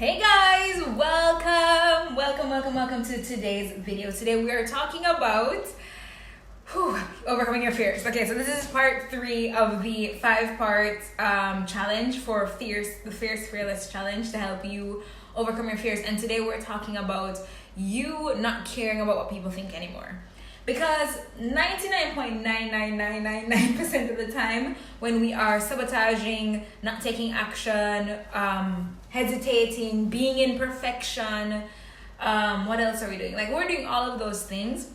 Hey guys, welcome to today's video. Today we are talking about overcoming your fears. Okay, so this is part 3 of the 5-part challenge for the Fierce Fearless Challenge to help you overcome your fears. And today we're talking about you not caring about what people think anymore. Because 99.99999% of the time when we are sabotaging, not taking action, hesitating, being in perfection, what else are we doing? Like, we're doing all of those things.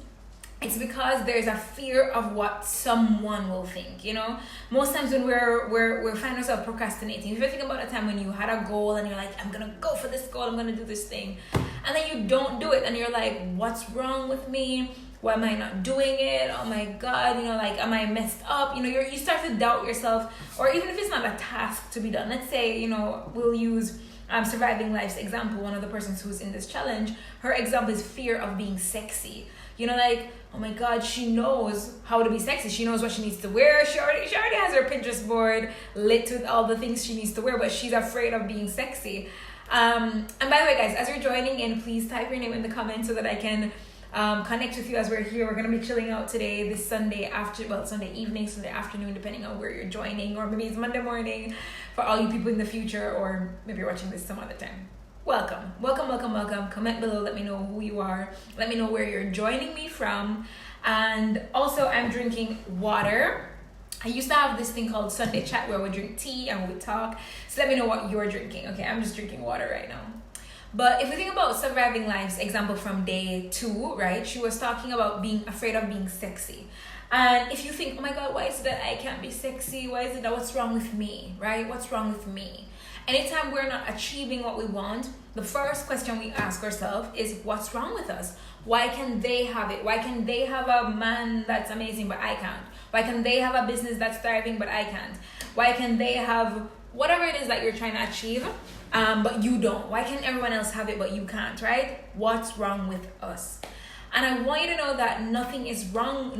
It's because there's a fear of what someone will think, you know? Most times when we're finding ourselves procrastinating, if you think about a time when you had a goal and you're like, I'm gonna go for this goal, I'm gonna do this thing, and then you don't do it and you're like, what's wrong with me? Why am I not doing it? Oh my God, like, am I messed up? You start to doubt yourself. Or even if it's not a task to be done, let's say, we'll use Surviving Life's example. One of the persons who's in this challenge, her example is fear of being sexy. Like, oh my God, she knows how to be sexy. She knows what she needs to wear. She already has her Pinterest board lit with all the things she needs to wear, but she's afraid of being sexy. And by the way, guys, as you're joining in, please type your name in the comments so that I can connect with you as we're here. We're going to be chilling out today, this Sunday Sunday evening, Sunday afternoon, depending on where you're joining, or maybe it's Monday morning for all you people in the future, or maybe you're watching this some other time. Welcome. Comment below, let me know who you are, let me know where you're joining me from. And also, I'm drinking water. I used to have this thing called Sunday Chat where we drink tea and we talk, so let me know what you're drinking. Okay, I'm just drinking water right now. But if we think about Surviving Life's example from day 2, right? She was talking about being afraid of being sexy. And if you think, oh my God, why is it that I can't be sexy? Why is it that what's wrong with me, right? What's wrong with me? Anytime we're not achieving what we want, the first question we ask ourselves is, what's wrong with us? Why can they have it? Why can they have a man that's amazing, but I can't? Why can they have a business that's thriving, but I can't? Why can they have whatever it is that you're trying to achieve, but you don't? Why can everyone else have it, but you can't, right? What's wrong with us? And I want you to know that nothing is wrong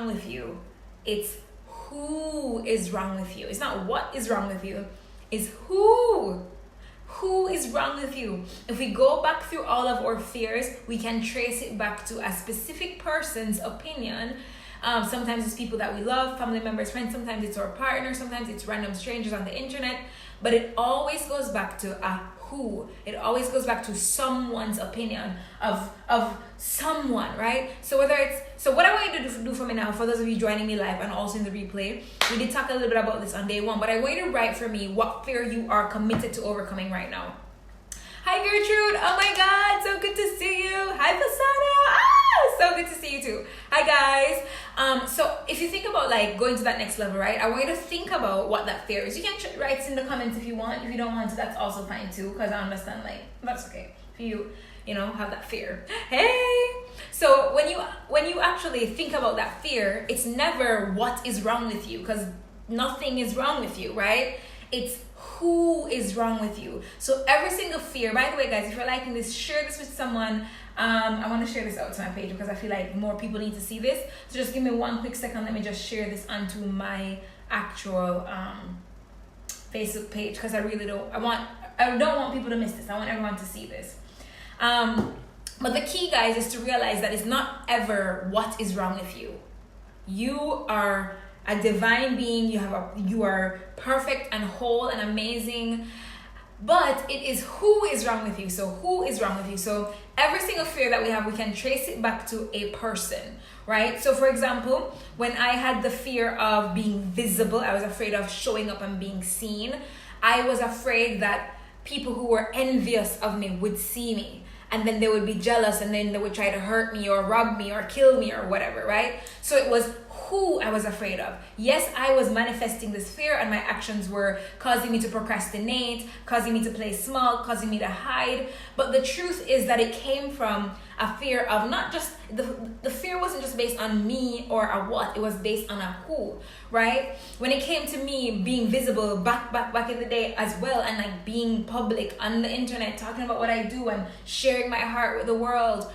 with you. It's who is wrong with you. It's not what is wrong with you. It's who is wrong with you. If we go back through all of our fears, we can trace it back to a specific person's opinion. Sometimes it's people that we love, family members, friends. Sometimes it's our partner. Sometimes it's random strangers on the internet. But it always goes back to a who. It always goes back to someone's opinion of someone, right? So what I want you to do for me now, for those of you joining me live and also in the replay, we did talk a little bit about this on day 1, but I want you to write for me what fear you are committed to overcoming right now. Hi Gertrude, oh my God, so good to see you. Hi Fasana, so good to see you too. Hi guys. So if you think about like going to that next level, right, I want you to think about what that fear is. You can write it in the comments if you want. If you don't want to, that's also fine too, because I understand, like, that's okay if you have that fear. Hey, so when you actually think about that fear, it's never what is wrong with you, because nothing is wrong with you, right? It's who is wrong with you. So every single fear, by the way, guys, if you're liking this, share this with someone. I want to share this out to my page because I feel like more people need to see this. So just give me one quick second. Let me just share this onto my actual Facebook page, because I don't want people to miss this. I want everyone to see this. But the key, guys, is to realize that it's not ever what is wrong with you. You are a divine being. You are perfect and whole and amazing. But it is who is wrong with you. So who is wrong with you? So every single fear that we have, we can trace it back to a person, right? So for example, when I had the fear of being visible, I was afraid of showing up and being seen. I was afraid that people who were envious of me would see me, and then they would be jealous, and then they would try to hurt me or rob me or kill me or whatever, right? So it was who I was afraid of. Yes, I was manifesting this fear, and my actions were causing me to procrastinate, causing me to play small, causing me to hide. But the truth is that it came from a fear of not just, the fear wasn't just based on me or a what, it was based on a who, right? When it came to me being visible back in the day as well, and like being public on the internet, talking about what I do and sharing my heart with the world,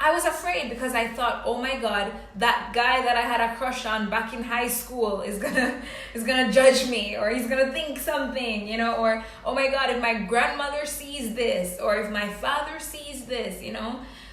I was afraid because I thought, oh my God, that guy that I had a crush on back in high school is gonna judge me, or he's gonna think something, or oh my God, if my grandmother sees this, or if my father sees this,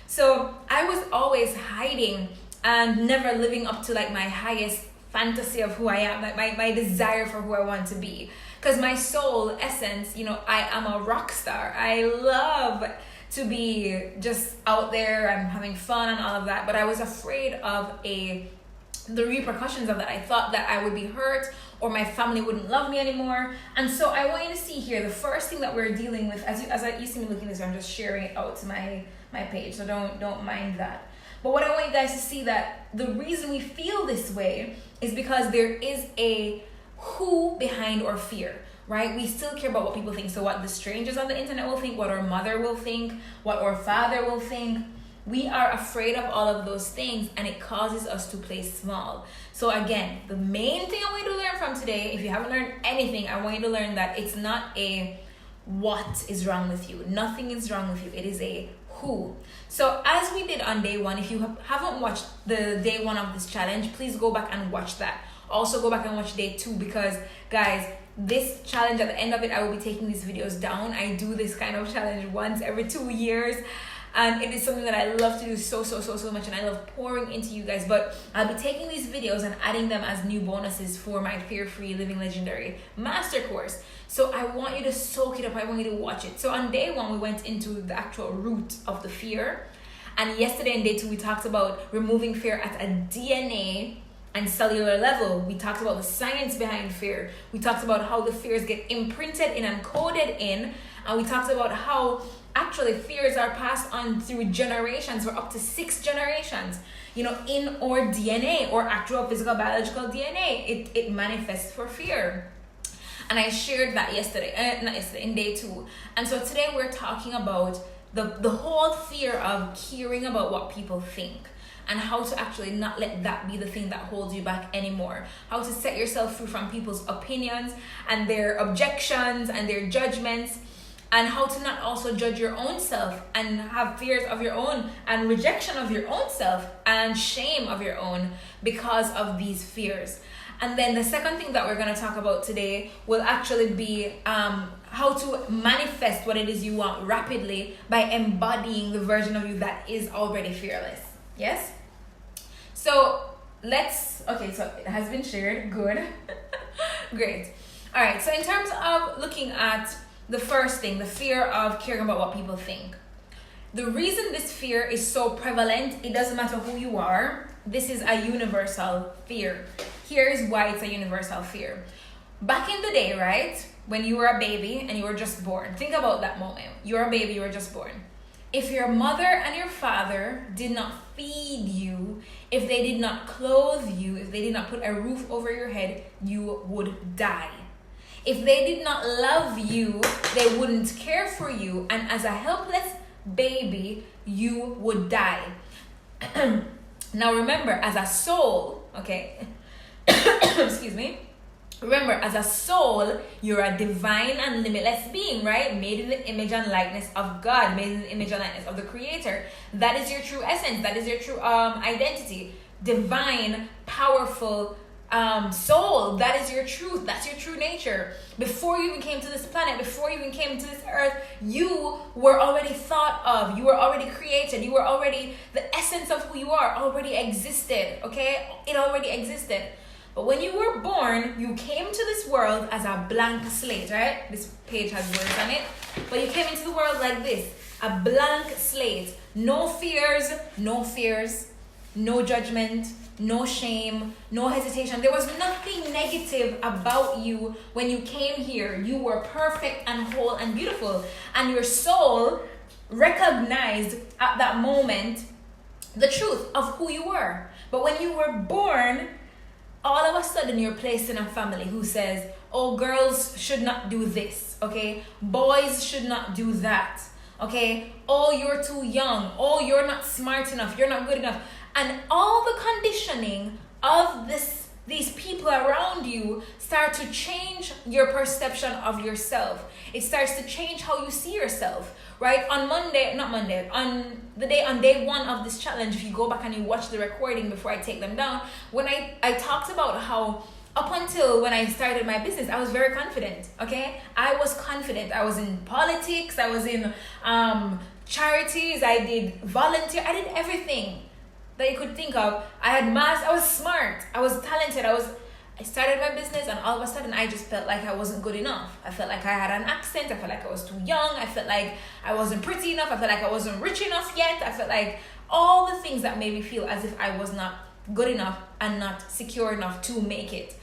So I was always hiding and never living up to like my highest fantasy of who I am, like my desire for who I want to be. Because my soul essence, I am a rock star. I love to be just out there and having fun and all of that, but I was afraid of the repercussions of that. I thought that I would be hurt or my family wouldn't love me anymore. And so I want you to see here, the first thing that we're dealing with, as you see me looking at this, I'm just sharing it out to my page, so don't mind that. But what I want you guys to see, that the reason we feel this way is because there is a who behind our fear. Right? We still care about what people think. So what the strangers on the internet will think, what our mother will think, what our father will think. We are afraid of all of those things, and it causes us to play small. So again, the main thing I want you to learn from today, if you haven't learned anything, I want you to learn that it's not a what is wrong with you. Nothing is wrong with you. It is a who. So as we did on day 1, if you haven't watched the day 1 of this challenge, please go back and watch that. Also go back and watch day 2, because guys, this challenge, at the end of it, I will be taking these videos down. I do this kind of challenge once every 2 years, and it is something that I love to do so much, and I love pouring into you guys. But I'll be taking these videos and adding them as new bonuses for my Fear-Free Living Legendary Master Course. So I want you to soak it up. I want you to watch it. So on day 1, we went into the actual root of the fear, and yesterday in day 2, we talked about removing fear at a DNA and cellular level. We talked about the science behind fear. We talked about how the fears get imprinted in and coded in. And we talked about how actually fears are passed on through generations, for up to 6 generations, in our DNA, or actual physical biological DNA. It manifests for fear. And I shared that in day 2. And so today we're talking about the whole fear of caring about what people think, and how to actually not let that be the thing that holds you back anymore. How to set yourself free from people's opinions and their objections and their judgments, and how to not also judge your own self and have fears of your own, and rejection of your own self, and shame of your own because of these fears. And then the second thing that we're going to talk about today will actually be how to manifest what it is you want rapidly by embodying the version of you that is already fearless. Yes? So so it has been shared. Good. Great. All right. So in terms of looking at the first thing, the fear of caring about what people think. The reason this fear is so prevalent, it doesn't matter who you are. This is a universal fear. Here's why it's a universal fear. Back in the day, right? When you were a baby and you were just born. Think about that moment. You're a baby, you were just born. If your mother and your father did not feed you, if they did not clothe you, if they did not put a roof over your head, you would die. If they did not love you, they wouldn't care for you, and as a helpless baby, you would die. Now remember, as a soul, okay, excuse me, remember, as a soul, you're a divine and limitless being, right? Made in the image and likeness of God, made in the image and likeness of the Creator. That is your true essence. That is your true identity. Divine, powerful soul. That is your truth. That's your true nature. Before you even came to this planet, before you even came to this earth, you were already thought of. You were already created. You were already, the essence of who you are already existed, okay? It already existed. But when you were born, you came to this world as a blank slate, right? This page has words on it. But you came into the world like this, a blank slate. No fears, no judgment, no shame, no hesitation. There was nothing negative about you when you came here. You were perfect and whole and beautiful. And your soul recognized at that moment the truth of who you were. But when you were born, all of a sudden you're placed in a family who says, oh, girls should not do this, okay? Boys should not do that, okay? Oh, you're too young. Oh, you're not smart enough. You're not good enough. And all the conditioning of this these people around you start to change your perception of yourself. It starts to change how you see yourself, right? On day one of this challenge, if you go back and you watch the recording before I take them down, when I talked about how up until when I started my business, I was very confident, okay? I was confident. I was in politics, I was in charities, I did volunteer, I did everything that you could think of. I was smart, I was talented, I started my business, and all of a sudden I just felt like I wasn't good enough. I felt like I had an accent, I felt like I was too young, I felt like I wasn't pretty enough, I felt like I wasn't rich enough yet, I felt like all the things that made me feel as if I was not good enough and not secure enough to make it.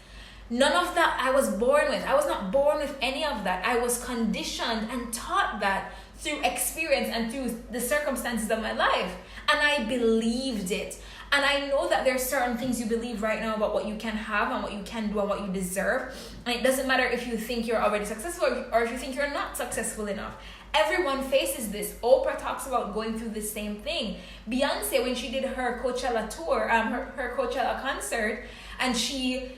None of that I was born with. I was not born with any of that. I was conditioned and taught that through experience and through the circumstances of my life. And I believed it. And I know that there are certain things you believe right now about what you can have and what you can do and what you deserve. And it doesn't matter if you think you're already successful or if you think you're not successful enough. Everyone faces this. Oprah talks about going through the same thing. Beyonce, when she did her Coachella tour, her Coachella concert, and she,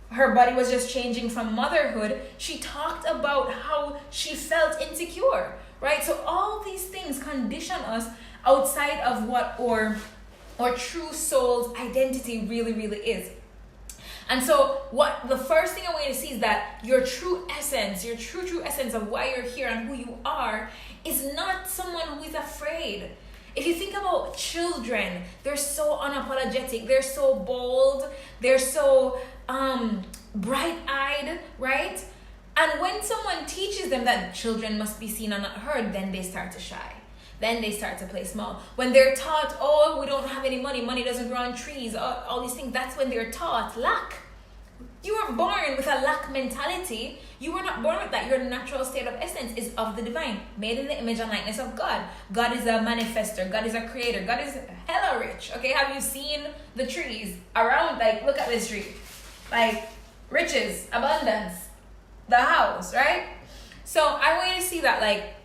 her body was just changing from motherhood, she talked about how she felt insecure, right? So all these things condition us outside of what our true soul's identity really, really is. And so what the first thing I want you to see is that your true essence, your true essence of why you're here and who you are is not someone who is afraid. If you think about children, they're so unapologetic, they're so bold, they're so bright-eyed, right? And when someone teaches them that children must be seen and not heard, then they start to shy. Then they start to play small. When they're taught, we don't have any money doesn't grow on trees, all these things, that's when they're taught lack. You weren't born with a lack mentality. You were not born with that. Your natural state of essence is of the divine, made in the image and likeness of God. God is a manifester. God is a creator. God is hella rich. Okay, have you seen the trees around? Like, look at this tree. Like, riches, abundance, the house, right? So I want you to see that, like,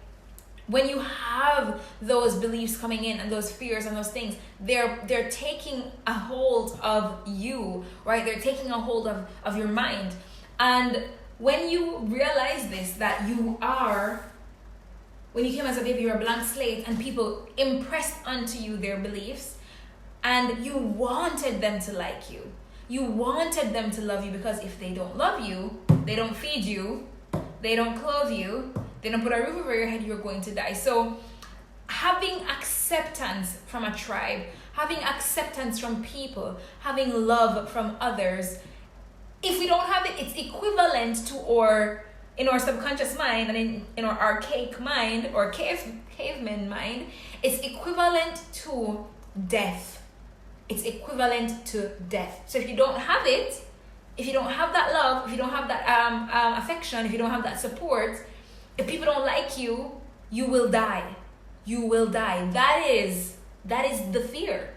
when you have those beliefs coming in and those fears and those things, they're taking a hold of you, right? They're taking a hold of your mind. And when you realize this, that when you came as a baby, you're a blank slate, and people impressed onto you their beliefs, and you wanted them to like you. You wanted them to love you, because if they don't love you, they don't feed you, they don't clothe you, they don't put a roof over your head, you're going to die. So having acceptance from a tribe, having acceptance from people, having love from others, if we don't have it, it's equivalent to in our subconscious mind and in our archaic mind or caveman mind, it's equivalent to death. It's equivalent to death. So if you don't have it, if you don't have that love, if you don't have that affection, if you don't have that support, if people don't like you, you will die. You will die. That is the fear.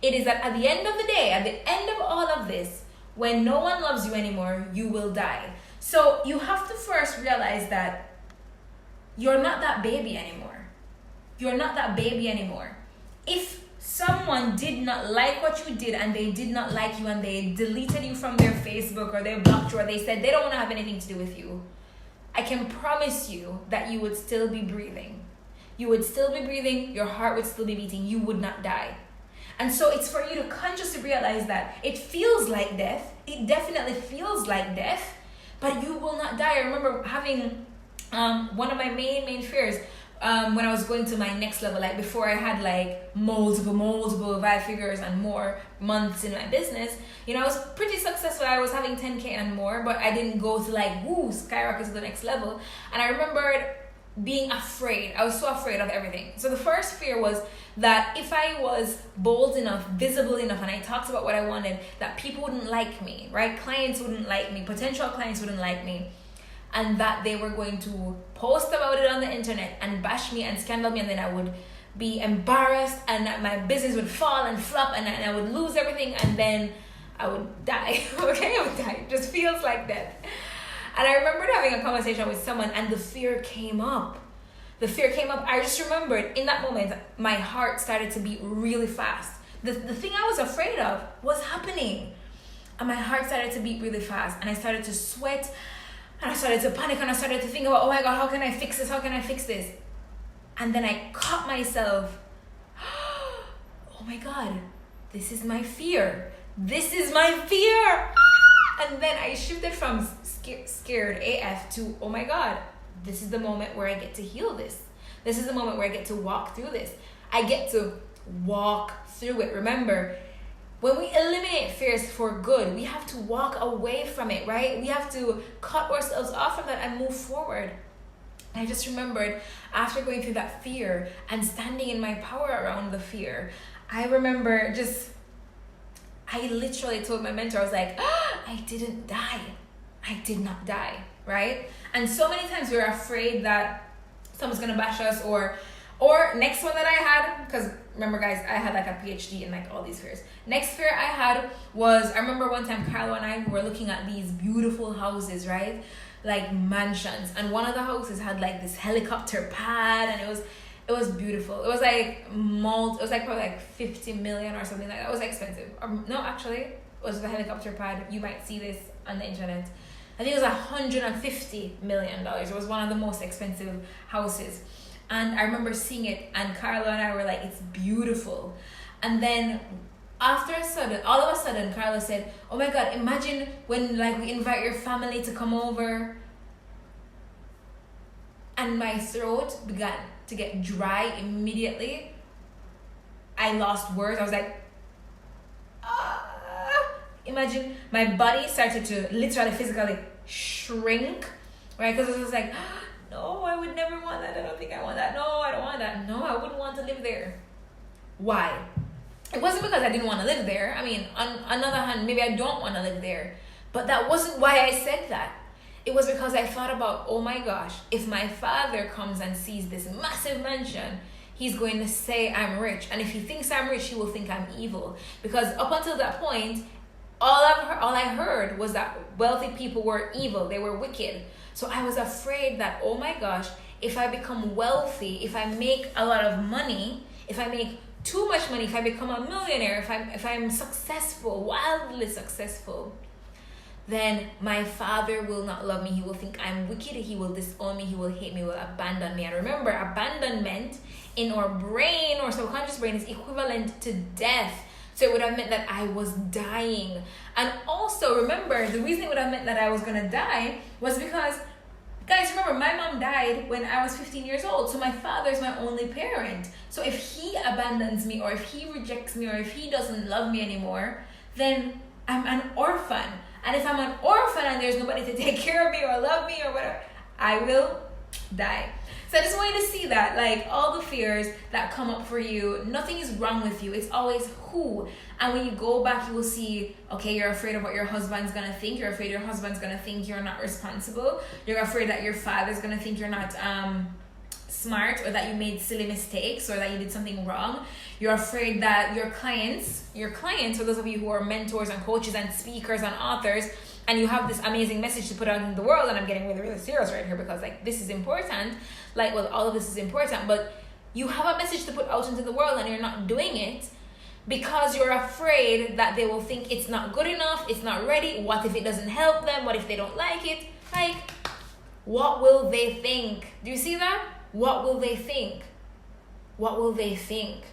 It is that at the end of the day, at the end of all of this, when no one loves you anymore, you will die. So you have to first realize that you're not that baby anymore. You're not that baby anymore. If someone did not like what you did and they did not like you and they deleted you from their Facebook or they blocked you or they said they don't want to have anything to do with you, I can promise you that you would still be breathing. You would still be breathing, your heart would still be beating, you would not die. And so it's for you to consciously realize that it feels like death, it definitely feels like death, but you will not die. I remember having one of my main fears when I was going to my next level, like before I had like multiple 5 figures and more months in my business, I was pretty successful. I was having 10K and more, but I didn't go to like, skyrocket to the next level. And I remembered being afraid. I was so afraid of everything. So the first fear was that if I was bold enough, visible enough, and I talked about what I wanted, that people wouldn't like me, right? Clients wouldn't like me, potential clients wouldn't like me, and that they were going to post about it on the internet and bash me and scandal me, and then I would be embarrassed and that my business would fall and flop and I would lose everything, and then I would die. Okay, I would die. It just feels like death. And I remembered having a conversation with someone and the fear came up. I just remembered in that moment, my heart started to beat really fast. The thing I was afraid of was happening. And my heart started to beat really fast, and I started to sweat, and I started to panic, and I started to think about, oh my God, how can I fix this? How can I fix this? And then I caught myself, oh my God, this is my fear. This is my fear. And then I shifted from scared AF to, oh my God, this is the moment where I get to heal this. This is the moment where I get to walk through this. I get to walk through it. Remember, when we eliminate fears for good, we have to walk away from it, right? We have to cut ourselves off from that and move forward. And I just remembered, after going through that fear and standing in my power around the fear, I remember I literally told my mentor, I was like, I didn't die. I did not die, right? And so many times we're afraid that someone's gonna bash us, or next one that I had, because remember guys, I had like a PhD in like all these fears. Next fear I had was, I remember one time Carlo and I were looking at these beautiful houses, right? Like mansions, and one of the houses had like this helicopter pad, and it was beautiful. It was like probably like 50 million or something like that. It was expensive. No, actually, it was the helicopter pad. You might see this on the internet. I think it was $150 million. It was one of the most expensive houses. And I remember seeing it, and Carlo and I were like, it's beautiful. And then all of a sudden, Carlo said, oh my God, imagine when like we invite your family to come over. And my throat began to get dry immediately. I lost words. I was like, imagine my body started to literally physically shrink, right? Because it was like, no, I would never want that. I don't think I want that. No, I don't want that. No, I wouldn't want to live there. Why? It wasn't because I didn't want to live there. I mean, on another hand, maybe I don't want to live there. But that wasn't why I said that. It was because I thought about, oh my gosh, if my father comes and sees this massive mansion, he's going to say I'm rich. And if he thinks I'm rich, he will think I'm evil. Because up until that point, all I heard was that wealthy people were evil. They were wicked. So I was afraid that, oh my gosh, if I become wealthy, if I make a lot of money, if I make too much money, if I become a millionaire, if I'm successful, wildly successful, then my father will not love me. He will think I'm wicked. He will disown me. He will hate me. He will abandon me. And remember, abandonment in our brain or subconscious brain is equivalent to death. So it would have meant that I was dying. And also remember, the reason it would have meant that I was going to die was because, guys, remember, my mom died when I was 15 years old. So my father is my only parent. So if he abandons me, or if he rejects me, or if he doesn't love me anymore, then I'm an orphan. And if I'm an orphan and there's nobody to take care of me or love me or whatever, I will die. So I just want you to see that, like, all the fears that come up for you, nothing is wrong with you. It's always who. And when you go back, you will see, okay, you're afraid of what your husband's going to think. You're afraid your husband's going to think you're not responsible. You're afraid that your father's going to think you're not smart, or that you made silly mistakes, or that you did something wrong. You're afraid that your clients, for those of you who are mentors and coaches and speakers and authors, and you have this amazing message to put out in the world, and I'm getting really, really serious right here because, like, this is important. Like, well, all of this is important, but you have a message to put out into the world and you're not doing it because you're afraid that they will think it's not good enough, it's not ready. What if it doesn't help them? What if they don't like it? Like, what will they think? Do you see that? What will they think? What will they think?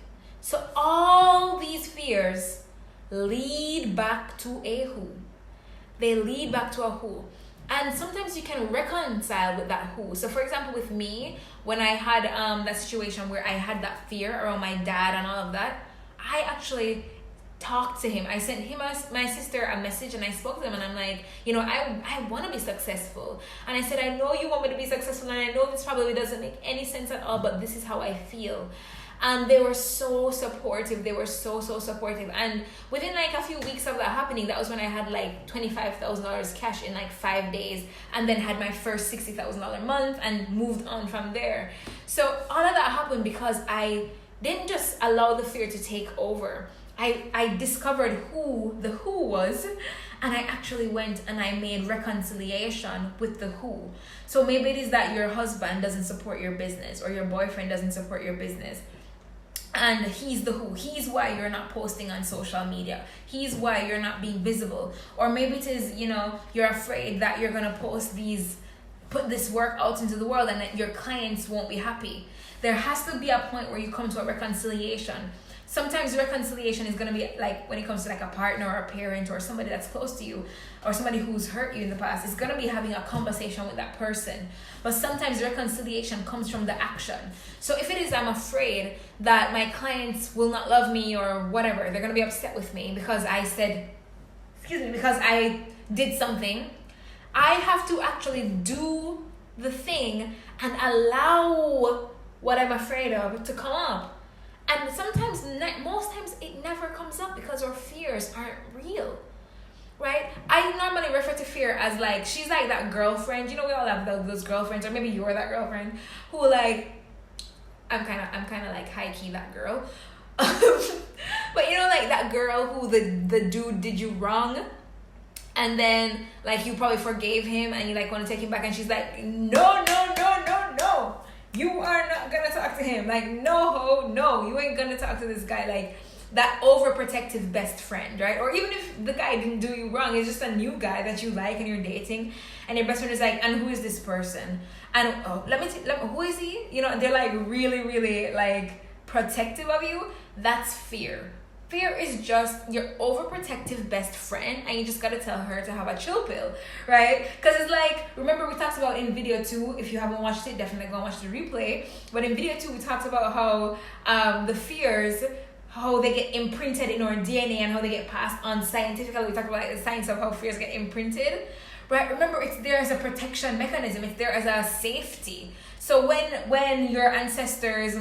So all these fears lead back to a who. They lead back to a who. And sometimes you can reconcile with that who. So for example, with me, when I had that situation where I had that fear around my dad and all of that, I actually talked to him. I sent him, my sister, a message, and I spoke to them, and I'm like, you know, I want to be successful. And I said, I know you want me to be successful, and I know this probably doesn't make any sense at all, but this is how I feel. And they were so supportive. They were so supportive. And within like a few weeks of that happening, that was when I had like $25,000 cash in like 5 days, and then had my first $60,000 month and moved on from there. So all of that happened because I didn't just allow the fear to take over. I discovered who the who was, and I actually went and I made reconciliation with the who. So maybe it is that your husband doesn't support your business, or your boyfriend doesn't support your business. And he's the who. He's why you're not posting on social media. He's why you're not being visible. Or maybe it is, you're afraid that you're gonna put this work out into the world and that your clients won't be happy. There has to be a point where you come to a reconciliation. Sometimes reconciliation is going to be like when it comes to like a partner or a parent or somebody that's close to you or somebody who's hurt you in the past. It's going to be having a conversation with that person. But sometimes reconciliation comes from the action. So if it is, I'm afraid that my clients will not love me or whatever, they're going to be upset with me because because I did something, I have to actually do the thing and allow what I'm afraid of to come up. And sometimes, most times, it never comes up because our fears aren't real, right? I normally refer to fear as like, she's like that girlfriend. We all have those girlfriends, or maybe you're that girlfriend who like, I'm kind of like high key that girl. But like that girl who the dude did you wrong, and then like you probably forgave him and you like want to take him back, and she's like, no, you are not gonna talk to him. Like, no, you ain't gonna talk to this guy. Like that overprotective best friend, right? Or even if the guy didn't do you wrong, it's just a new guy that you like and you're dating, and your best friend is like, and who is this person? And who is he? They're like really, really like protective of you. That's fear. Fear is just your overprotective best friend, and you just gotta tell her to have a chill pill, right? Because it's like, remember we talked about in video 2, if you haven't watched it, definitely go and watch the replay. But in video 2, we talked about how the fears, how they get imprinted in our DNA and how they get passed on scientifically. We talked about like, the science of how fears get imprinted, right? Remember, it's there as a protection mechanism. It's there as a safety. So when your ancestors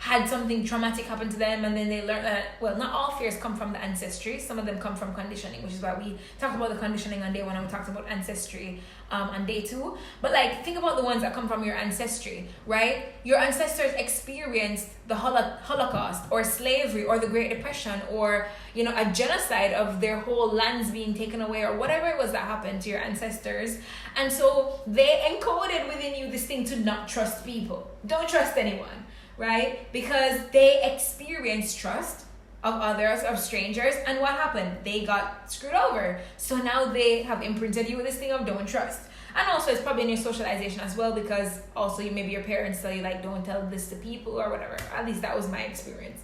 had something traumatic happen to them, and then they learned that, well, not all fears come from the ancestry. Some of them come from conditioning, which is why we talked about the conditioning on day 1 and we talked about ancestry on day 2. But like, think about the ones that come from your ancestry, right? Your ancestors experienced the Holocaust or slavery or the Great Depression or, a genocide of their whole lands being taken away or whatever it was that happened to your ancestors. And so they encoded within you this thing to not trust people. Don't trust anyone. Right? Because they experienced trust of others, of strangers, and what happened? They got screwed over. So now they have imprinted you with this thing of don't trust. And also it's probably in your socialization as well, because also maybe your parents tell you like don't tell this to people or whatever. At least that was my experience.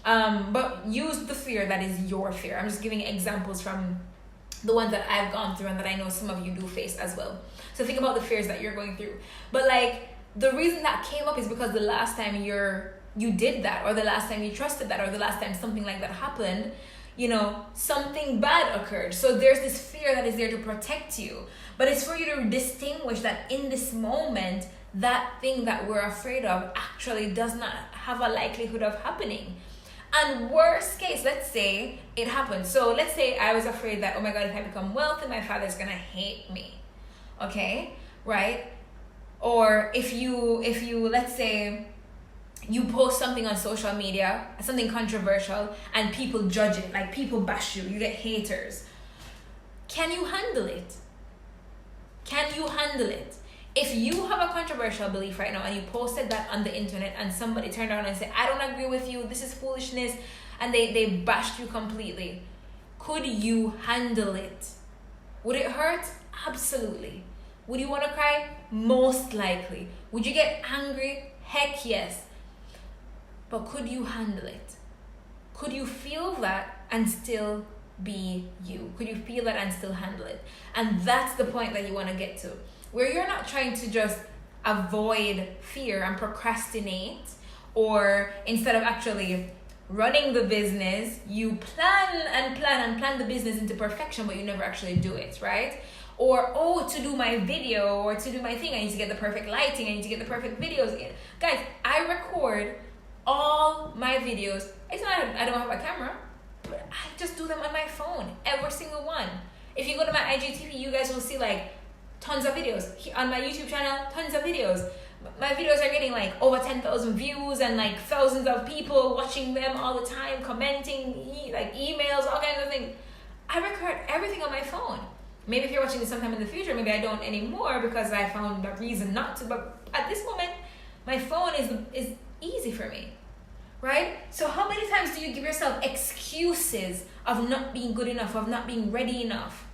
But use the fear that is your fear. I'm just giving examples from the ones that I've gone through and that I know some of you do face as well. So think about the fears that you're going through. But like, the reason that came up is because the last time you did that, or the last time you trusted that, or the last time something like that happened, something bad occurred. So there's this fear that is there to protect you. But it's for you to distinguish that in this moment, that thing that we're afraid of actually does not have a likelihood of happening. And worst case, let's say it happened. So let's say I was afraid that, oh my God, if I become wealthy, my father's gonna hate me. Okay, right? Or if you let's say you post something on social media, something controversial, and people judge it, like people bash you, you get haters. Can you handle it? Can you handle it? If you have a controversial belief right now and you posted that on the internet and somebody turned around and said, I don't agree with you, this is foolishness, and they bashed you completely, could you handle it? Would it hurt? Absolutely. Would you want to cry? Most likely. Would you get angry? Heck yes. But could you handle it? Could you feel that and still be you? Could you feel that and still handle it? And that's the point that you want to get to, where you're not trying to just avoid fear and procrastinate, or instead of actually running the business, you plan the business into perfection, but you never actually do it, right? Or, to do my video or to do my thing, I need to get the perfect lighting, I need to get the perfect videos. Guys, I record all my videos. It's not, I don't have a camera, but I just do them on my phone, every single one. If you go to my IGTV, you guys will see like tons of videos. On my YouTube channel, tons of videos. My videos are getting like over 10,000 views and like thousands of people watching them all the time, commenting, like emails, all kinds of things. I record everything on my phone. Maybe if you're watching this sometime in the future, maybe I don't anymore because I found a reason not to. But at this moment, my phone is easy for me. right? So how many times do you give yourself excuses of not being good enough, of not being ready enough?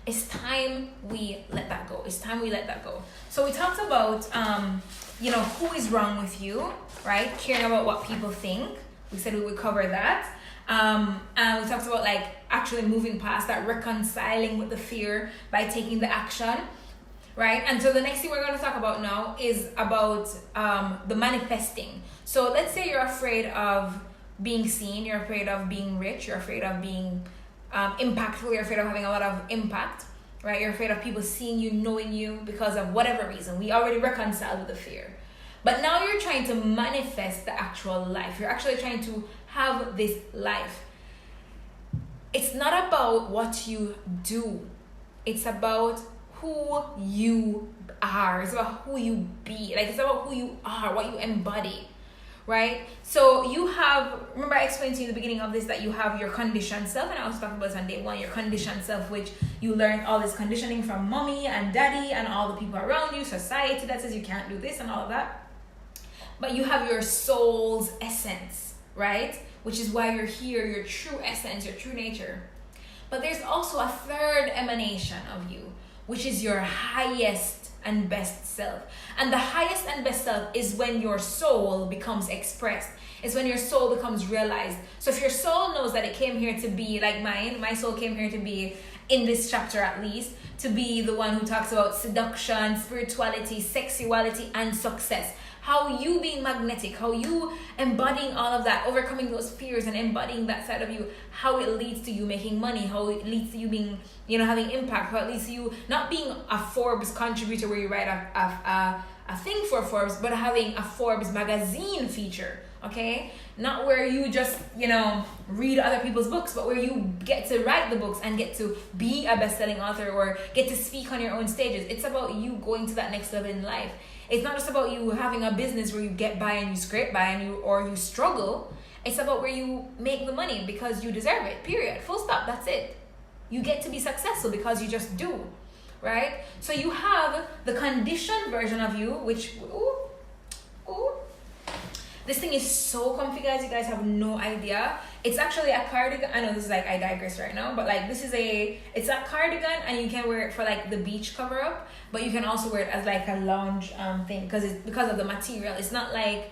It's time we let that go. It's time we let that go. So we talked about, who is wrong with you, right? Caring about what people think. We said we would cover that. And we talked about like actually moving past that, reconciling with the fear by taking the action, right? And so the next thing we're going to talk about now is about the manifesting. So let's say you're afraid of being seen, you're afraid of being rich, you're afraid of being impactful, you're afraid of having a lot of impact, right? You're afraid of people seeing you, knowing you because of whatever reason. We already reconciled with the fear. But now you're trying to manifest the actual life. You're actually trying to have this life. It's not about what you do. It's about who you are. It's about who you be. Like, it's about who you are, what you embody. Right? So you have, remember I explained to you in the beginning of this that you have your conditioned self, and I was talking about this on day one, your conditioned self, which you learned all this conditioning from mommy and daddy and all the people around you, society that says you can't do this and all of that. But you have your soul's essence, right? Which is why you're here, your true essence, your true nature. But there's also a third emanation of you, which is your highest and best self. And the highest and best self is when your soul becomes expressed. It's when your soul becomes realized. So if your soul knows that it came here to be like mine, my soul came here to be, in this chapter at least, to be the one who talks about seduction, spirituality, sexuality, and success. How you being magnetic, how you embodying all of that, overcoming those fears and embodying that side of you, how it leads to you making money, how it leads to you being, having impact, how it leads to you not being a Forbes contributor where you write a thing for Forbes, but having a Forbes magazine feature, okay? Not where you just, read other people's books, but where you get to write the books and get to be a best-selling author or get to speak on your own stages. It's about you going to that next level in life. It's not just about you having a business where you get by and you scrape by and you struggle. It's about where you make the money because you deserve it, period. Full stop, that's it. You get to be successful because you just do, right? So you have the conditioned version of you, which, this thing is so comfy, guys. You guys have no idea. It's actually a cardigan. I know this is like, I digress right now, but like it's a cardigan and you can wear it for like the beach cover up, but you can also wear it as like a lounge thing because of the material. It's not like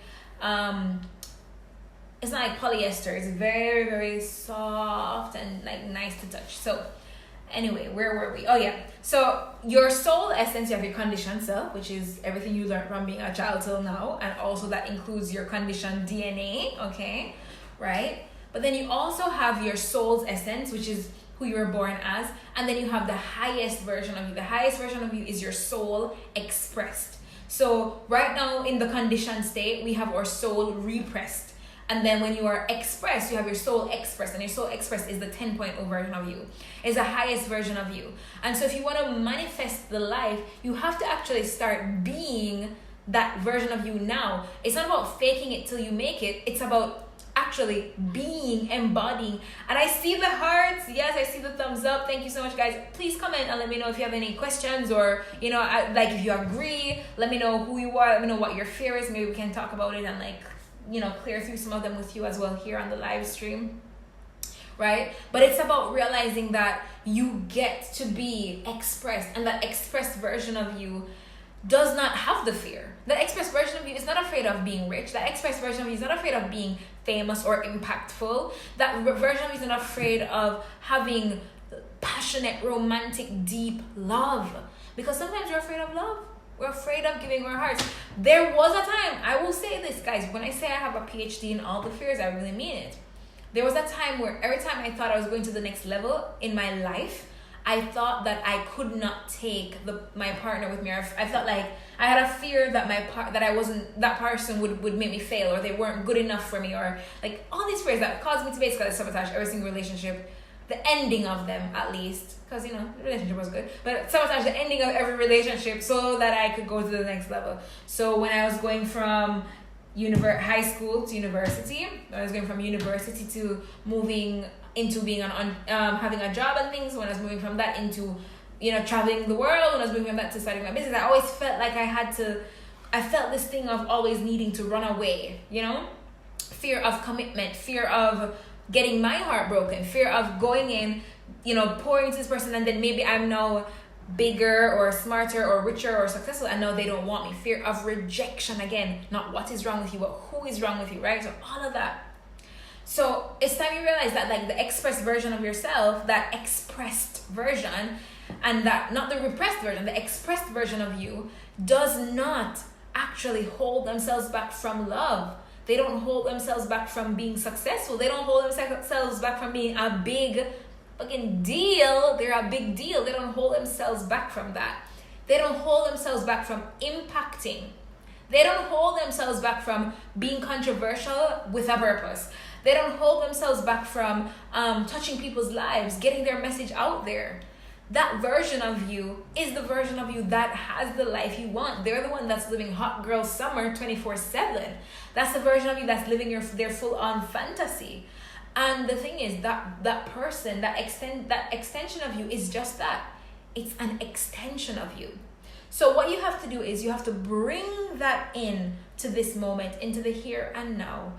polyester. It's very, very soft and like nice to touch. So anyway, where were we? Oh yeah. So your soul essence, you have your conditioned self, which is everything you learned from being a child till now, and also that includes your conditioned DNA, okay? Right? But then you also have your soul's essence, which is who you were born as, and then you have the highest version of you. The highest version of you is your soul expressed. So right now in the conditioned state, we have our soul repressed. And then when you are expressed, you have your soul expressed, and your soul expressed is the 10.0 version of you. It's the highest version of you. And so if you want to manifest the life, you have to actually start being that version of you now. It's not about faking it till you make it. It's about actually being, embodying. And I see the hearts. Yes, I see the thumbs up. Thank you so much, guys. Please comment and let me know if you have any questions or, like if you agree, let me know who you are. Let me know what your fear is. Maybe we can talk about it and clear through some of them with you as well here on the live stream, right? But it's about realizing that you get to be expressed, and that expressed version of you does not have the fear. That expressed version of you is not afraid of being rich. That expressed version of you is not afraid of being famous or impactful. That version of you is not afraid of having passionate, romantic, deep love. Because sometimes you're afraid of love. We're afraid of giving our hearts. There was a time, I will say this, guys, when I say I have a PhD in all the fears, I really mean it. There was a time where every time I thought I was going to the next level in my life, I thought that I could not take my partner with me. I felt like I had a fear that that person would make me fail, or they weren't good enough for me, or like all these fears that caused me to basically sabotage every single relationship. The ending of them, at least, because the relationship was good, but sabotage the ending of every relationship so that I could go to the next level. So when I was going from high school to university, when I was going from university to moving into being having a job and things, when I was moving from that into traveling the world, when I was moving from that to starting my business, I always felt like I felt this thing of always needing to run away, fear of commitment, fear of getting my heart broken, fear of going in, pouring into this person, and then maybe I'm now bigger or smarter or richer or successful, and now they don't want me. Fear of rejection, again, not what is wrong with you, but who is wrong with you, right? So all of that. So it's time you realize that, like, the expressed version of yourself, that expressed version, and that not the repressed version, the expressed version of you does not actually hold themselves back from love. They don't hold themselves back from being successful. They don't hold themselves back from being a big fucking deal. They're a big deal. They don't hold themselves back from that. They don't hold themselves back from impacting. They don't hold themselves back from being controversial with a purpose. They don't hold themselves back from touching people's lives, getting their message out there. That version of you is the version of you that has the life you want. They're the one that's living hot girl summer 24/7. That's the version of you that's living their full-on fantasy. And the thing is that person, that extension of you is just that. It's an extension of you. So what you have to do is you have to bring that in to this moment, into the here and now.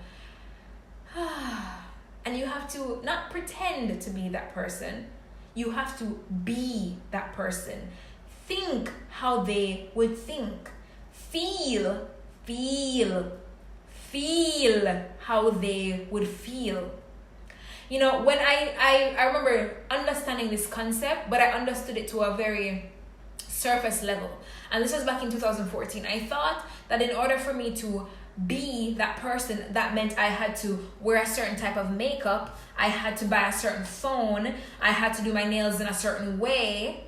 And you have to not pretend to be that person. You have to be that person. Think how they would think. Feel how they would feel. When I remember understanding this concept, but I understood it to a very surface level. And this was back in 2014. I thought that in order for me to be that person, that meant I had to wear a certain type of makeup, I had to buy a certain phone, I had to do my nails in a certain way.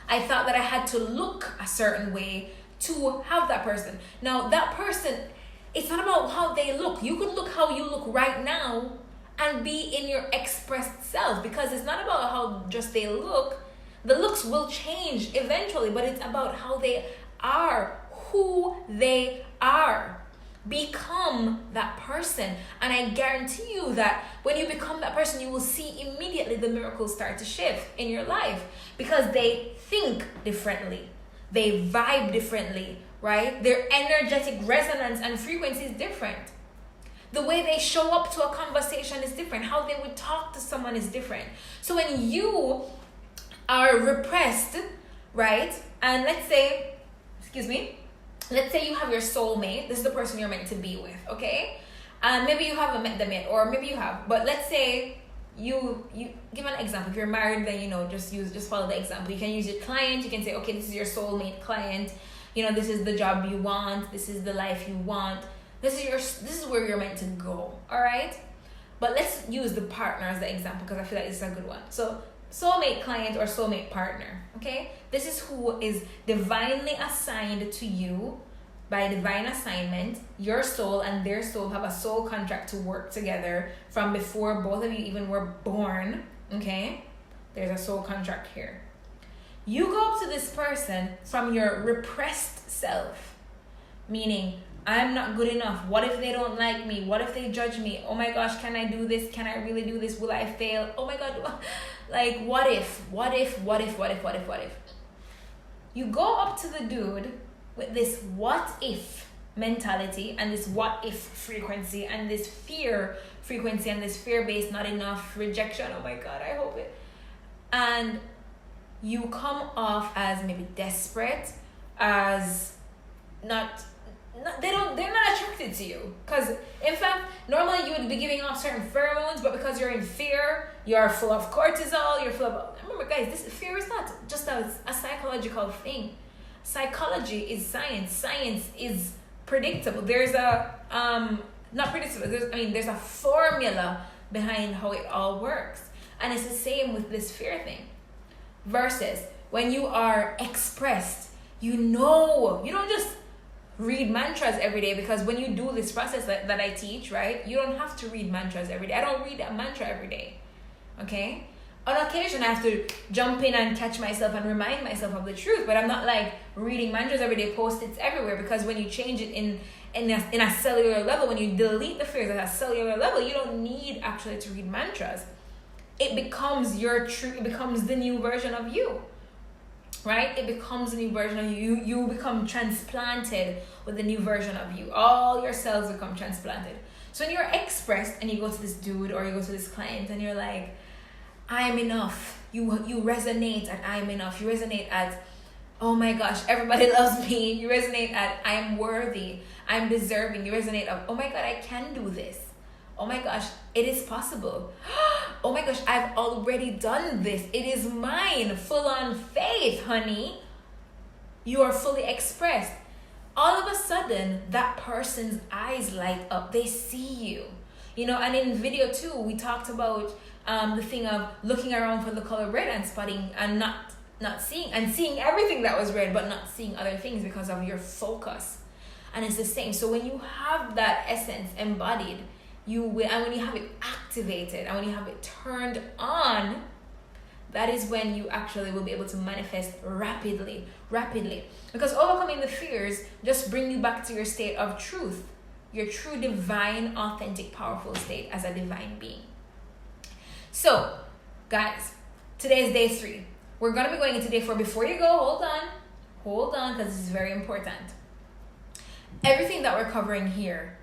I thought that I had to look a certain way to have that person. Now, that person, it's not about how they look. You could look how you look right now and be in your expressed self, because it's not about how just they look. The looks will change eventually, but it's about how they are, who they are. Become that person, and I guarantee you that when you become that person, you will see immediately the miracles start to shift in your life, because they think differently, they vibe differently, right? Their energetic resonance and frequency is different. The way they show up to a conversation is different. How they would talk to someone is different. So when you are repressed, right? And let's say you have your soulmate. This is the person you're meant to be with, okay? And maybe you haven't met them yet, or maybe you have. But let's say you give an example. If you're married, then just follow the example. You can use your client. You can say, okay, this is your soulmate client. This is the job you want. This is the life you want. This is where you're meant to go. All right? But let's use the partner as the example, because I feel like this is a good one. So soulmate client or soulmate partner, okay? This is who is divinely assigned to you by divine assignment. Your soul and their soul have a soul contract to work together from before both of you even were born, okay? There's a soul contract here. You go up to this person from your repressed self, meaning, I'm not good enough. What if they don't like me? What if they judge me? Oh my gosh, can I do this? Can I really do this? Will I fail? Oh my God. Like, what if? You go up to the dude with this what if mentality and this what if frequency and this fear frequency and this fear-based not enough rejection. Oh my God, I hope it. And you come off as maybe desperate, as they're not attracted to you, because in fact normally you would be giving off certain pheromones, but because you're in fear, you're full of cortisol, you're full of, remember guys, this fear is not just a psychological thing. Psychology is science is predictable. There's a not predictable, there's a formula behind how it all works, and it's the same with this fear thing. Versus when you are expressed, you don't just read mantras every day, because when you do this process that I teach, right, you don't have to read mantras every day. I don't read a mantra every day, okay? On occasion, I have to jump in and catch myself and remind myself of the truth, but I'm not like reading mantras every day, post-its everywhere, because when you change it in a cellular level, when you delete the fears at a cellular level, you don't need actually to read mantras. It becomes your truth. It becomes the new version of you. Right? It becomes a new version of you. You become transplanted with the new version of you. All your cells become transplanted. So when you're expressed and you go to this dude or you go to this client and you're like, I am enough. You resonate at I am enough. You resonate at, oh my gosh, everybody loves me. You resonate at I am worthy. I'm deserving. You resonate of, oh my God, I can do this. Oh my gosh, it is possible. Oh my gosh, I've already done this. It is mine. Full on faith, honey. You are fully expressed. All of a sudden, that person's eyes light up. They see you. You know, and in video 2, we talked about the thing of looking around for the color red and spotting and not seeing, and seeing everything that was red, but not seeing other things because of your focus. And it's the same. So when you have that essence embodied, you will, and when you have it activated and when you have it turned on, that is when you actually will be able to manifest rapidly. Because overcoming the fears just bring you back to your state of truth, your true, divine, authentic, powerful state as a divine being. So, guys, today is day 3. We're going to be going into day 4. Before you go, hold on, because this is very important. Everything that we're covering here,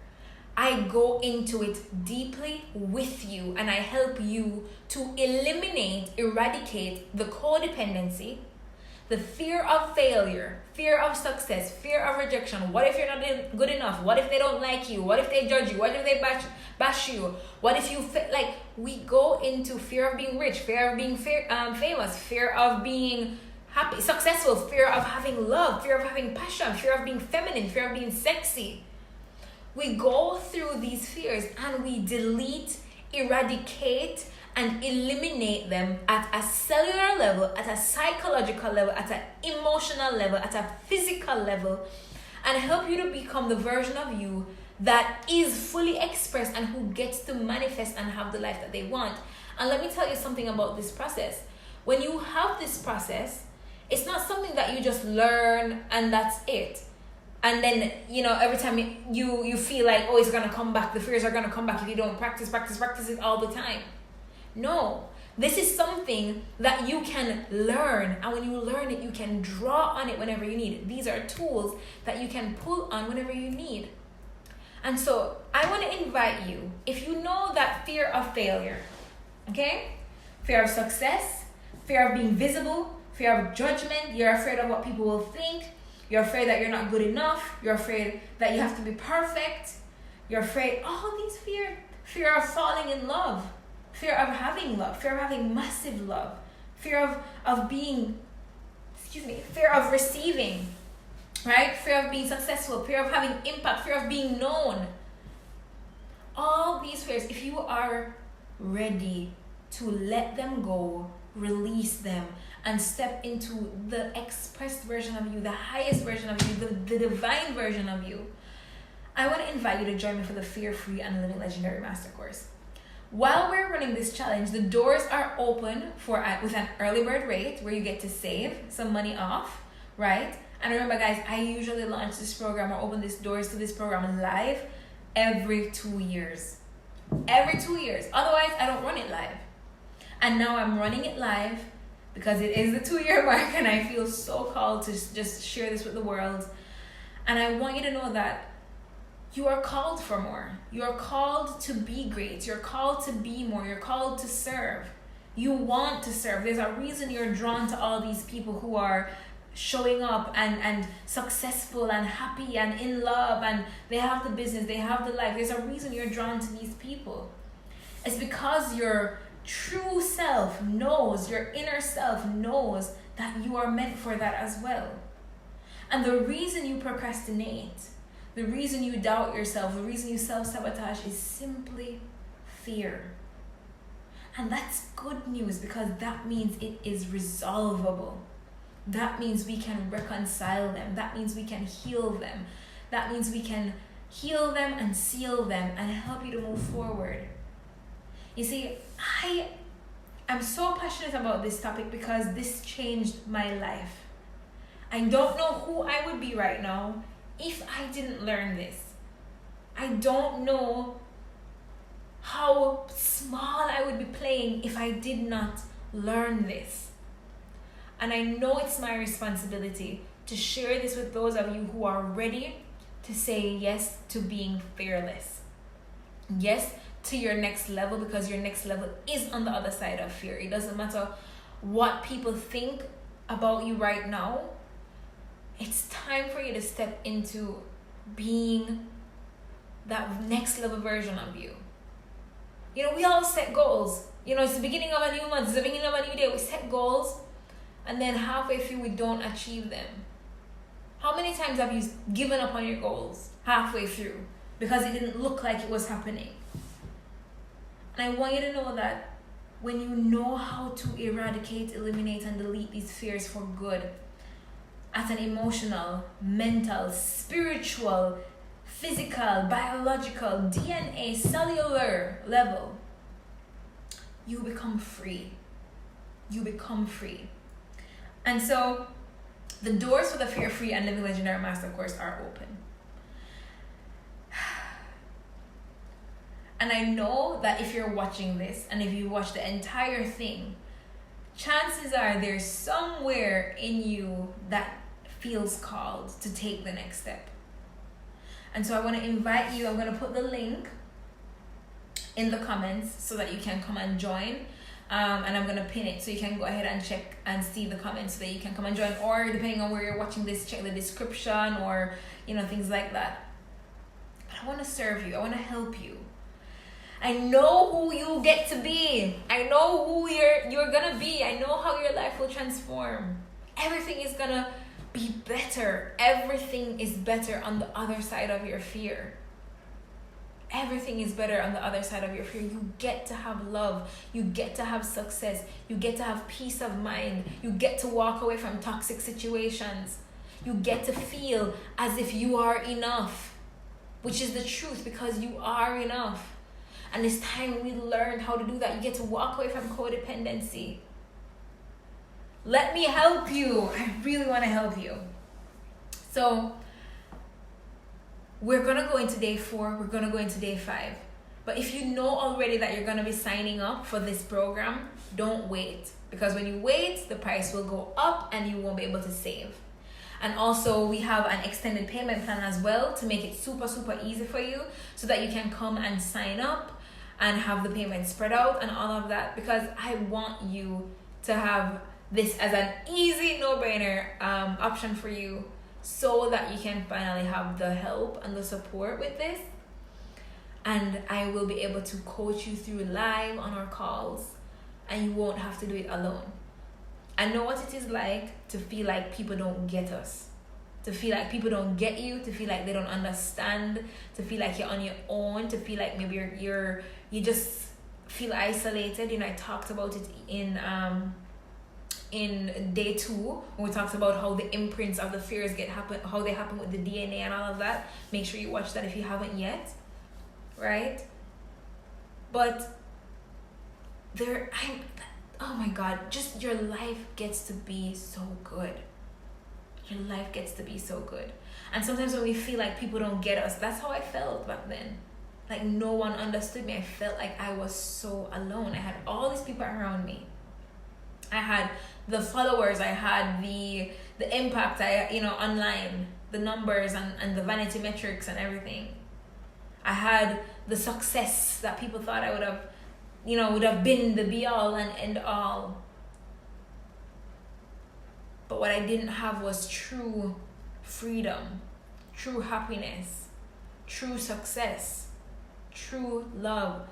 I go into it deeply with you and I help you to eradicate the codependency, the fear of failure, fear of success, fear of rejection. What if you're not good enough? What if they don't like you? What if they judge you? What if they bash you? What if you we go into fear of being rich, fear of being famous, fear of being happy, successful, fear of having love, fear of having passion, fear of being feminine, fear of being sexy. We go through these fears and we delete, eradicate, and eliminate them at a cellular level, at a psychological level, at an emotional level, at a physical level, and help you to become the version of you that is fully expressed and who gets to manifest and have the life that they want. And let me tell you something about this process. When you have this process, it's not something that you just learn and that's it. And then, every time you feel like, oh, it's going to come back. The fears are going to come back if you don't practice it all the time. No, this is something that you can learn. And when you learn it, you can draw on it whenever you need it. These are tools that you can pull on whenever you need. And so I want to invite you, if you know that fear of failure, okay? Fear of success, fear of being visible, fear of judgment, you're afraid of what people will think, you're afraid that you're not good enough, you're afraid that you have to be perfect, you're afraid, all these fear of falling in love, fear of having love, fear of having massive love, fear of being, fear of receiving, right? Fear of being successful, fear of having impact, fear of being known. All these fears, if you are ready to let them go, release them, and step into the expressed version of you, the highest version of you, the divine version of you, I want to invite you to join me for the Fear Free and Living Legendary Master Course. While we're running this challenge, the doors are open with an early bird rate where you get to save some money off, right? And remember, guys, I usually launch this program or open these doors to this program live every 2 years. Every 2 years. Otherwise, I don't run it live. And now I'm running it live because it is the 2-year mark and I feel so called to just share this with the world. And I want you to know that you are called for more. You are called to be great. You're called to be more. You're called to serve. You want to serve. There's a reason you're drawn to all these people who are showing up and successful and happy and in love and they have the business, they have the life. There's a reason you're drawn to these people. It's because your true self knows, your inner self knows that you are meant for that as well. And the reason you procrastinate, the reason you doubt yourself, the reason you self-sabotage is simply fear. And that's good news because that means it is resolvable. That means we can reconcile them. That means we can heal them. That means we can heal them and seal them and help you to move forward. You see, I'm so passionate about this topic because this changed my life. I don't know who I would be right now if I didn't learn this. I don't know how small I would be playing if I did not learn this. And I know it's my responsibility to share this with those of you who are ready to say yes to being fearless. yes, to your next level, because your next level is on the other side of fear. It doesn't matter what people think about you right now. It's time for you to step into being that next level version of you. You know, we all set goals. You know, it's the beginning of a new month, it's the beginning of a new day. We set goals, and then halfway through we don't achieve them. How many times have you given up on your goals halfway through because it didn't look like it was happening? And I want you to know that when you know how to eradicate, eliminate, and delete these fears for good, at an emotional, mental, spiritual, physical, biological, DNA, cellular level, you become free. You become free. And so the doors for the Fear Free and Living Legendary Master Course are open. And I know that if you're watching this, and if you watch the entire thing, chances are there's somewhere in you that feels called to take the next step. And so I want to invite you. I'm going to put the link in the comments so that you can come and join. And I'm going to pin it so you can go ahead and check and see the comments so that you can come and join. Or depending on where you're watching this, check the description or, you know, things like that. But I want to serve you. I want to help you. I know who you get to be. I know who you're going to be. I know how your life will transform. Everything is going to be better. Everything is better on the other side of your fear. Everything is better on the other side of your fear. You get to have love. You get to have success. You get to have peace of mind. You get to walk away from toxic situations. You get to feel as if you are enough, which is the truth, because you are enough. And it's time we learn how to do that. You get to walk away from codependency. Let me help you. I really want to help you. So we're going to go into day 4. We're going to go into day 5. But if you know already that you're going to be signing up for this program, don't wait. Because when you wait, the price will go up and you won't be able to save. And also we have an extended payment plan as well to make it super, super easy for you so that you can come and sign up and have the payment spread out and all of that. Because I want you to have this as an easy, no-brainer option for you, so that you can finally have the help and the support with this. And I will be able to coach you through live on our calls, and you won't have to do it alone. I know what it is like to feel like people don't get us, to feel like people don't get you, to feel like they don't understand, to feel like you're on your own, to feel like maybe you just feel isolated. You know, I talked about it in day 2 when we talked about how the imprints of the fears how they happen with the DNA and all of that. Make sure you watch that if you haven't yet, right? But oh my God, just your life gets to be so good. Your life gets to be so good. And sometimes when we feel like people don't get us, that's how I felt back then. Like no one understood me. I felt like I was so alone. I had all these people around me. I had the followers, I had the impact, online, the numbers and the vanity metrics and everything. I had the success that people thought I would have been the be all and end all. But what I didn't have was true freedom, true happiness, true success, true love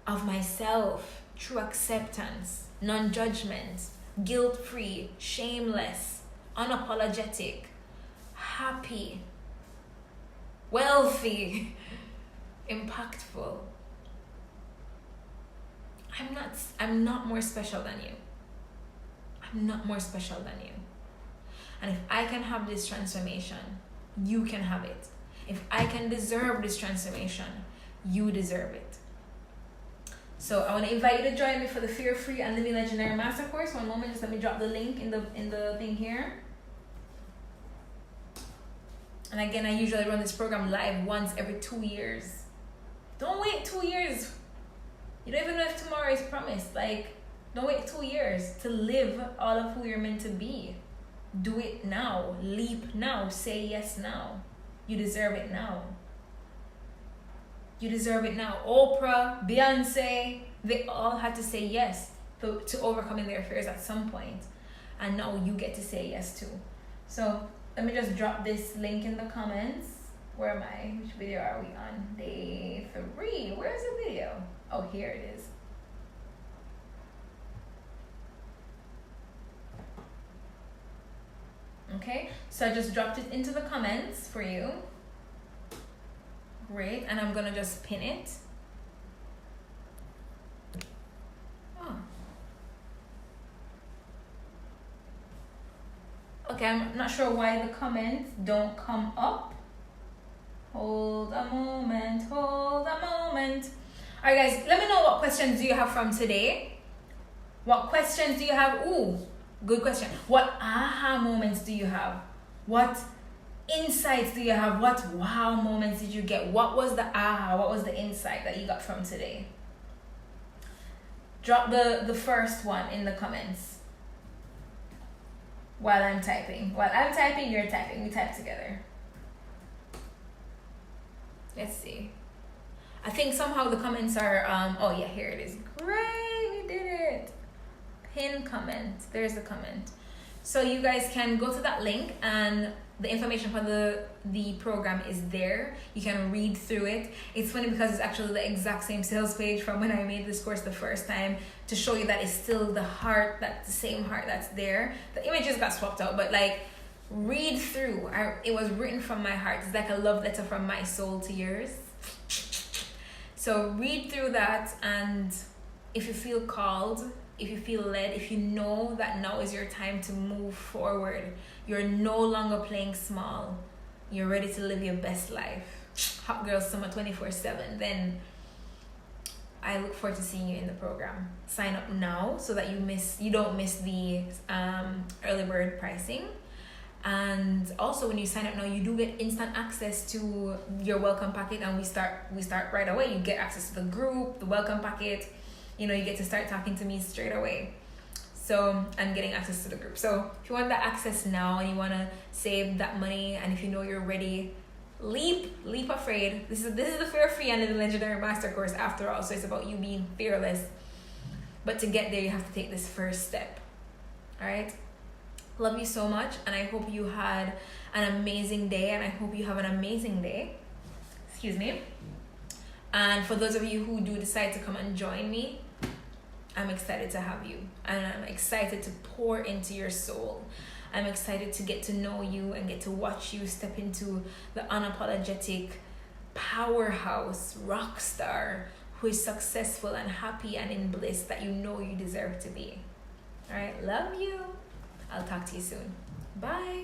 of myself, true acceptance, non-judgment, guilt-free, shameless, unapologetic, happy, wealthy, impactful. I'm not more special than you. I'm not more special than you. And if I can have this transformation, you can have it. If I can deserve this transformation, you deserve it. So I want to invite you to join me for the Fear Free and Living Legendary Master Course. One moment, just let me drop the link in the thing here. And again, I usually run this program live once every 2 years. Don't wait 2 years. You don't even know if tomorrow is promised. Don't wait 2 years to live all of who you're meant to be. Do it now. Leap now. Say yes now. You deserve it now. You deserve it now. Oprah, Beyonce, they all had to say yes to overcoming their fears at some point. And now you get to say yes too. So let me just drop this link in the comments. Where am I? Which video are we on? Day 3. Where's the video? Oh, here it is. Okay, so I just dropped it into the comments for you. Great, and I'm gonna just pin it. Oh. Okay, I'm not sure why the comments don't come up. Hold a moment, hold a moment. All right, guys, let me know what questions do you have from today. What questions do you have? Ooh, good question. What aha moments do you have? What insights do you have? What wow moments did you get? What was the aha? What was the insight that you got from today? Drop the first one in the comments. While I'm typing. While I'm typing, you're typing. We type together. Let's see. I think somehow the comments are, oh yeah, here it is. Great, we did it. Pin comment. There's the comment. So you guys can go to that link and the information for the program is there. You can read through it. It's funny because it's actually the exact same sales page from when I made this course the first time to show you that it's still the heart, that's the same heart that's there. The images got swapped out, but like, read through. It was written from my heart. It's like a love letter from my soul to yours. So read through that, and if you feel called, if you feel led, if you know that now is your time to move forward, you're no longer playing small, you're ready to live your best life, Hot Girl Summer 24/7, then I look forward to seeing you in the program. Sign up now so that you don't miss the early bird pricing. And also when you sign up now, you do get instant access to your welcome packet, and we start right away. You get access to the group, the welcome packet, you get to start talking to me straight away. So, and getting access to the group. So if you want that access now and you want to save that money, and if you know you're ready, leap afraid. This is the Fear Free and the Legendary Master Course after all. So it's about you being fearless. But to get there, you have to take this first step. All right. Love you so much, and I hope you had an amazing day, and I hope you have an amazing day. Excuse me. And for those of you who do decide to come and join me, I'm excited to have you, and I'm excited to pour into your soul. I'm excited to get to know you and get to watch you step into the unapologetic powerhouse rock star who is successful and happy and in bliss that you know you deserve to be. All right, love you. I'll talk to you soon. Bye.